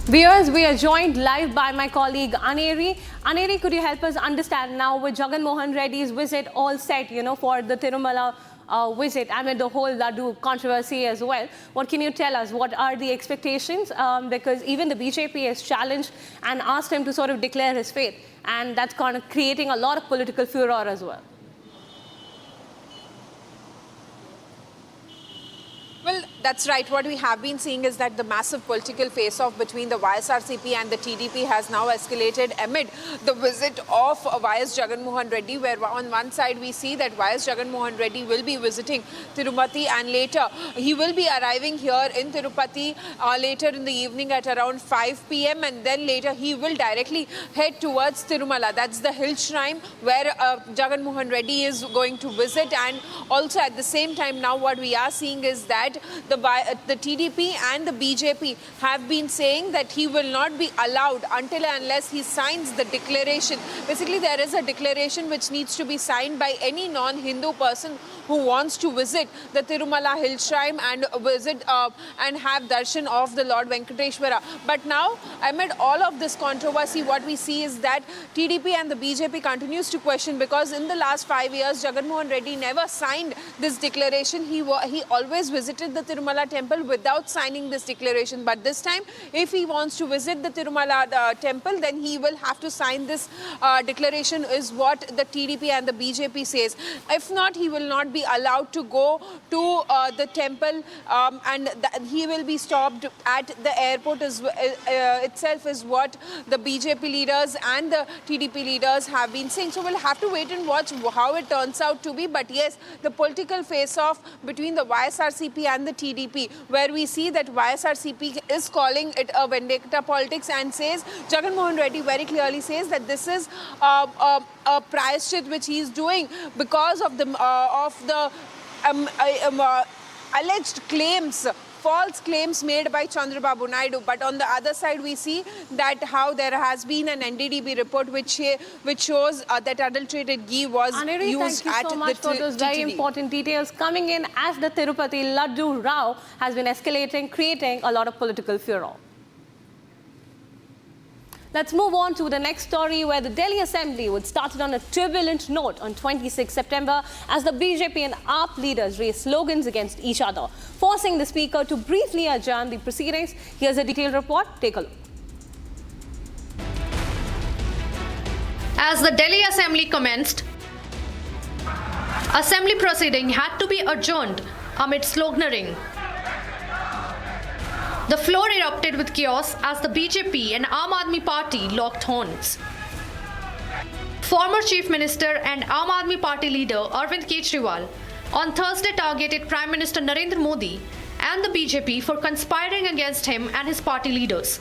Viewers, we are joined live by my colleague Aneri. Aneri, could you help us understand now with Jagan Mohan Reddy's visit all set, for the Tirumala visit and with the whole Laddu controversy as well? What can you tell us? What are the expectations? Because even the BJP has challenged and asked him to sort of declare his faith, and that's kind of creating a lot of political furor as well. Well, that's right. What we have been seeing is that the massive political face-off between the YSRCP and the TDP has now escalated amid the visit of YS Jagan Mohan Reddy, where on one side we see that YS Jagan Mohan Reddy will be visiting Tirupati, and later he will be arriving here in Tirupati later in the evening at around 5 p.m. and then later he will directly head towards Tirumala. That's the hill shrine where Jagan Mohan Reddy is going to visit, and also at the same time now what we are seeing is that the TDP and the BJP have been saying that he will not be allowed until and unless he signs the declaration. Basically, there is a declaration which needs to be signed by any non-Hindu person who wants to visit the Tirumala hill shrine and visit and have darshan of the Lord Venkateshwara. But now, amid all of this controversy, what we see is that TDP and the BJP continues to question, because in the last 5 years, Jagan Mohan Reddy never signed this declaration. He always visited the Tirumala Temple without signing this declaration. But this time, if he wants to visit the Tirumala Temple, then he will have to sign this declaration, is what the TDP and the BJP says. If not, he will not be allowed to go to the temple, and he will be stopped at the airport itself, is what the BJP leaders and the TDP leaders have been saying. So we'll have to wait and watch how it turns out to be. But yes, the political face-off between the YSRCP and the TDP, where we see that YSRCP is calling it a vendetta politics and says, Jagan Mohan Reddy very clearly says that this is a prayashchit which he is doing because of the alleged claims, false claims made by Chandrababu Naidu. But on the other side, we see that how there has been an NDDB report which shows that adulterated ghee was used thank you so much for those very important details coming in as the Tirupati Laddu Row has been escalating, creating a lot of political furor. Let's move on to the next story, where the Delhi Assembly would start on a turbulent note on 26 September as the BJP and AAP leaders raised slogans against each other, forcing the Speaker to briefly adjourn the proceedings. Here's a detailed report. Take a look. As the Delhi Assembly commenced, Assembly proceeding had to be adjourned amid sloganeering. The floor erupted with chaos as the BJP and Aam Aadmi Party locked horns. Former Chief Minister and Aam Aadmi Party leader Arvind Kejriwal on Thursday targeted Prime Minister Narendra Modi and the BJP for conspiring against him and his party leaders.